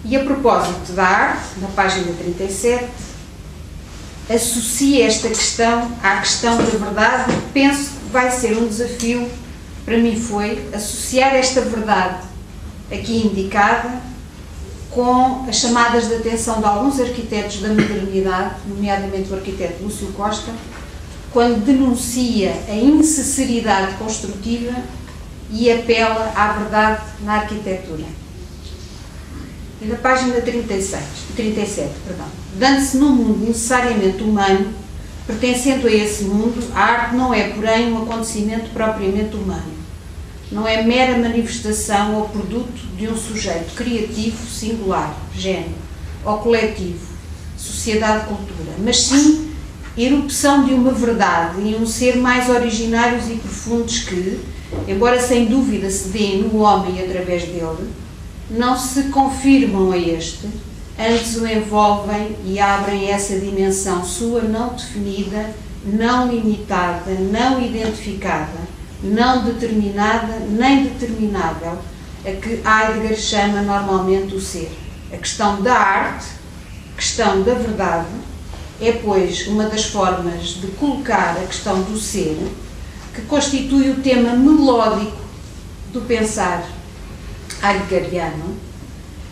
E a propósito da arte, na página 37, associa esta questão à questão da verdade. Penso que vai ser um desafio, para mim foi, associar esta verdade aqui indicada com as chamadas de atenção de alguns arquitetos da modernidade, nomeadamente o arquiteto Lúcio Costa, quando denuncia a insinceridade construtiva e apela à verdade na arquitetura. E na página 37, dando-se num mundo necessariamente humano, pertencendo a esse mundo, a arte não é, porém, um acontecimento propriamente humano. Não é mera manifestação ou produto de um sujeito criativo, singular, gênio, ou coletivo, sociedade, cultura, mas sim erupção de uma verdade e um ser mais originários e profundos que, embora sem dúvida se dêem no homem e através dele, não se confirmam a este, antes o envolvem e abrem essa dimensão sua não definida, não limitada, não identificada, não determinada nem determinável, a que Heidegger chama normalmente o ser. A questão da arte, questão da verdade, é, pois, uma das formas de colocar a questão do ser, que constitui o tema melódico do pensar heideggeriano,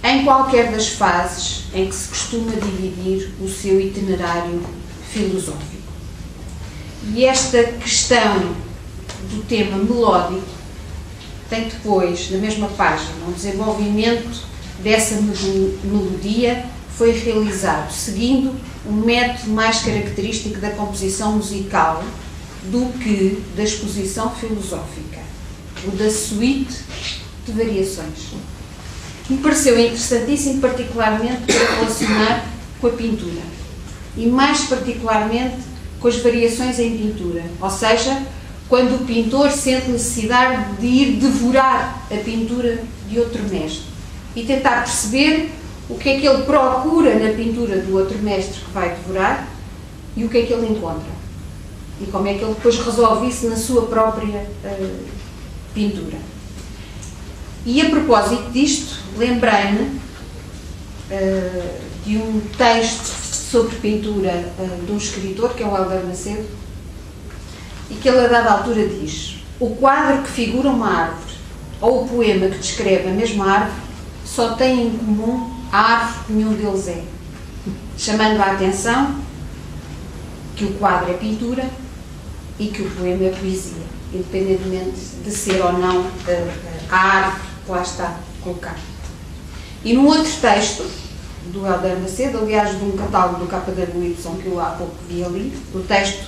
em qualquer das fases em que se costuma dividir o seu itinerário filosófico. E esta questão do tema melódico tem depois, na mesma página, um desenvolvimento dessa melodia foi realizado seguindo um método mais característico da composição musical do que da exposição filosófica, o da suíte de variações. Me pareceu interessantíssimo, particularmente para relacionar com a pintura, e mais particularmente com as variações em pintura, ou seja, quando o pintor sente necessidade de ir devorar a pintura de outro mestre e tentar perceber o que é que ele procura na pintura do outro mestre que vai devorar e o que é que ele encontra e como é que ele depois resolve isso na sua própria pintura. E a propósito disto, lembrei-me de um texto sobre pintura de um escritor, que é o Hélder Macedo, e que ele a dada altura diz: o quadro que figura uma árvore ou o poema que descreve a mesma árvore só tem em comum a árvore que nenhum deles é, chamando a atenção que o quadro é pintura e que o poema é poesia, independentemente de ser ou não a árvore que lá está colocada. E num outro texto do Hélder Macedo, aliás de um catálogo do KWY que eu há pouco vi ali, o texto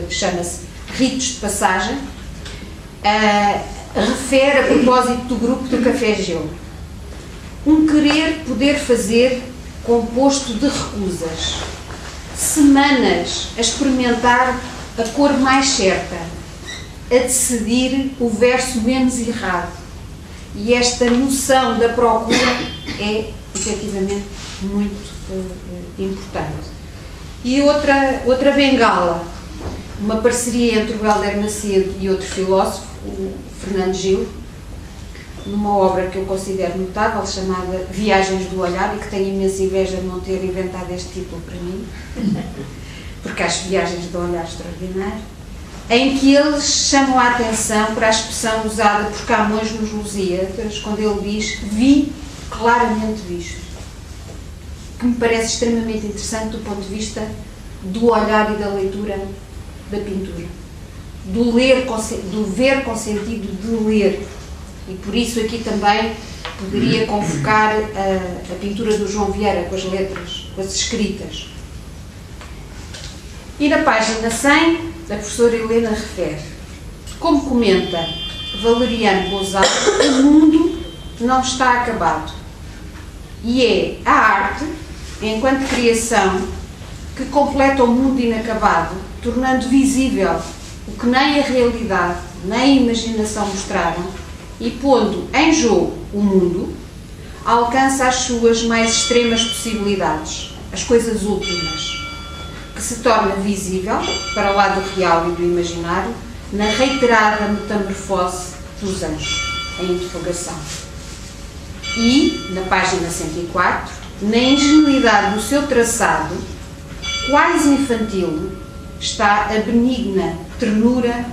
chama-se Ritos de Passagem, refere a propósito do grupo do Café Gelo: um querer poder fazer composto de recusas, semanas a experimentar a cor mais certa, a decidir o verso menos errado, e esta noção da procura é efetivamente muito importante. E outra bengala, uma parceria entre o Hélder Macedo e outro filósofo, o Fernando Gil, numa obra que eu considero notável, chamada Viagens do Olhar, e que tenho imensa inveja de não ter inventado este título para mim, porque acho Viagens do Olhar extraordinário, em que eles chamam a atenção para a expressão usada por Camões nos Lusíadas, quando ele diz: vi claramente visto, que me parece extremamente interessante do ponto de vista do olhar e da leitura da pintura, do ver com sentido de ler. E por isso aqui também poderia convocar a pintura do João Vieira com as letras, com as escritas. E na página 100, a professora Helena refere: como comenta Valeriano Bozal, o mundo não está acabado. E é a arte, enquanto criação, que completa o mundo inacabado, tornando visível o que nem a realidade nem a imaginação mostraram, e pondo em jogo o mundo, alcança as suas mais extremas possibilidades, as coisas últimas, que se torna visível, para lá do real e do imaginário, na reiterada metamorfose dos anjos, em interrogação. E, na página 104, na ingenuidade do seu traçado, quase infantil, está a benigna ternura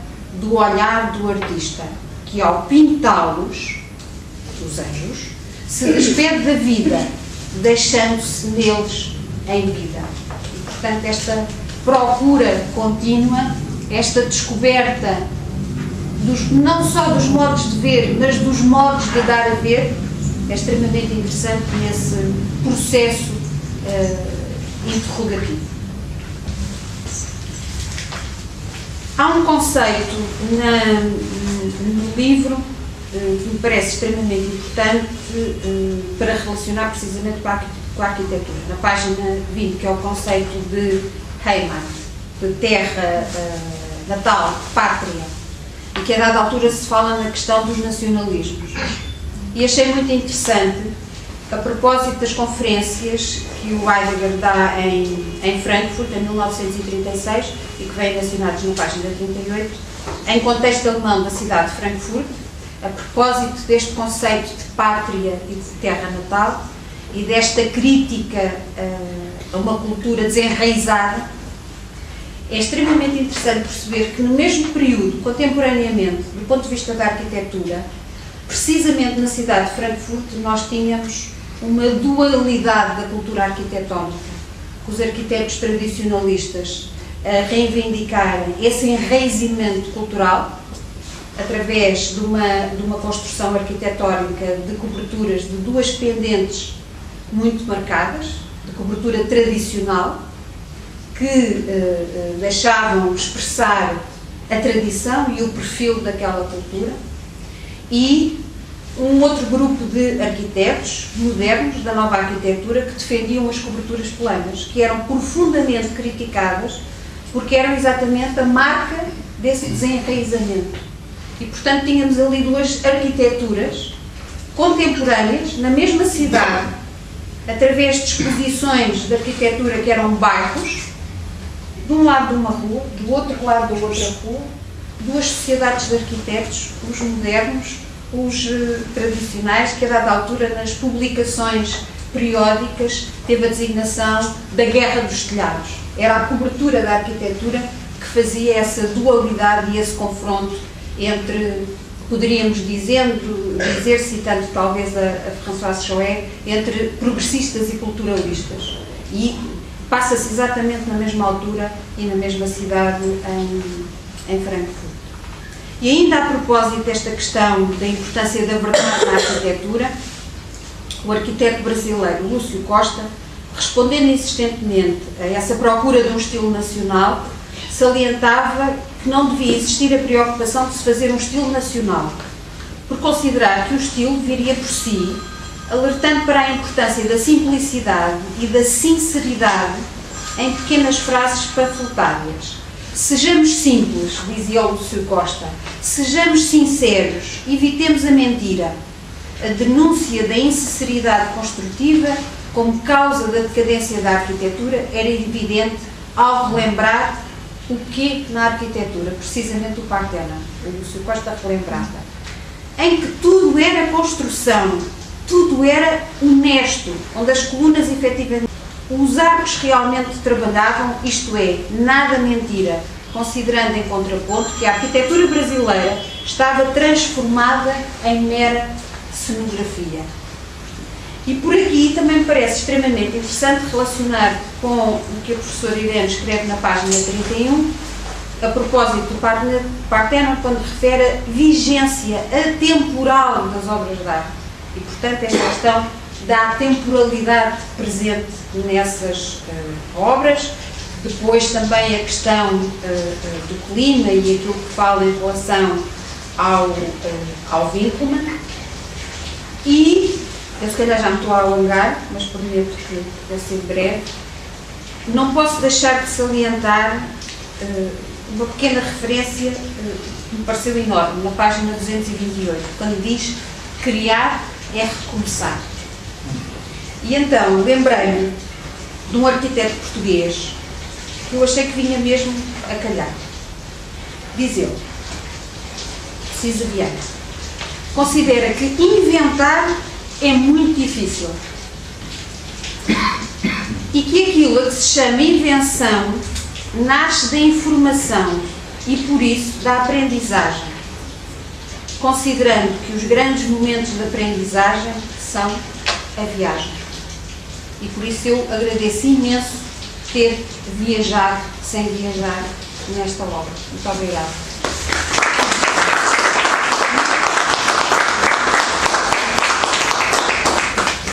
do olhar do artista, que ao pintá-los, os anjos, se despede da vida, deixando-se neles em vida. E, portanto, esta procura contínua, esta descoberta não só dos modos de ver, mas dos modos de dar a ver, é extremamente interessante nesse processo interrogativo. Há um conceito no livro que me parece extremamente importante para relacionar precisamente com a arquitetura. Na página 20, que é o conceito de Heimat, de terra natal, pátria, e que a dada altura se fala na questão dos nacionalismos. E achei muito interessante, a propósito das conferências que o Heidegger dá em Frankfurt, em 1936, e que vêm mencionados na página 38, em contexto alemão da cidade de Frankfurt, a propósito deste conceito de pátria e de terra natal, e desta crítica a uma cultura desenraizada, é extremamente interessante perceber que no mesmo período, contemporaneamente, do ponto de vista da arquitetura, precisamente na cidade de Frankfurt, nós tínhamos uma dualidade da cultura arquitetónica, com os arquitetos tradicionalistas a reivindicarem esse enraizamento cultural através de uma construção arquitetónica de coberturas de duas pendentes muito marcadas, de cobertura tradicional, que deixavam expressar a tradição e o perfil daquela cultura, e um outro grupo de arquitetos modernos da nova arquitetura que defendiam as coberturas planas, que eram profundamente criticadas porque eram exatamente a marca desse desenraizamento. E, portanto, tínhamos ali duas arquiteturas contemporâneas na mesma cidade, através de exposições de arquitetura que eram bairros, de um lado de uma rua, do outro lado da outra rua, duas sociedades de arquitetos, os modernos, os tradicionais, que a dada altura nas publicações periódicas teve a designação da Guerra dos Telhados. Era a cobertura da arquitetura que fazia essa dualidade e esse confronto entre, poderíamos dizer, citando talvez a Françoise Choët, entre progressistas e culturalistas. E passa-se exatamente na mesma altura e na mesma cidade em Frankfurt. E ainda a propósito desta questão da importância da verdade na arquitetura, o arquiteto brasileiro Lúcio Costa, respondendo insistentemente a essa procura de um estilo nacional, salientava que não devia existir a preocupação de se fazer um estilo nacional, por considerar que o estilo viria por si, alertando para a importância da simplicidade e da sinceridade em pequenas frases panfletárias. Sejamos simples, dizia o Lúcio Costa, sejamos sinceros, evitemos a mentira. A denúncia da insinceridade construtiva como causa da decadência da arquitetura era evidente ao relembrar o que na arquitetura, precisamente o Parthenon, o Lúcio Costa relembrava, em que tudo era construção, tudo era honesto, onde as colunas efetivamente, os arcos realmente trabalhavam, isto é, nada mentira, considerando em contraponto que a arquitetura brasileira estava transformada em mera cenografia. E por aqui também me parece extremamente interessante relacionar com o que a professora Irene escreve na página 31, a propósito do Parthenon, quando refere a vigência atemporal das obras de arte. E, portanto, esta questão da temporalidade presente nessas obras. Depois também a questão do clima e aquilo que fala em relação ao Winkelmann. E, eu se calhar já me estou a alongar, mas prometo que vai ser breve, não posso deixar de salientar uma pequena referência que me pareceu enorme, na página 228, quando diz criar é recomeçar. E então lembrei-me de um arquiteto português que eu achei que vinha mesmo a calhar. Diz ele, Cisa Vieira, considera que inventar é muito difícil. E que aquilo a que se chama invenção nasce da informação e, por isso, da aprendizagem, considerando que os grandes momentos de aprendizagem são a viagem. E por isso eu agradeço imenso ter viajado sem viajar nesta obra. Muito obrigada.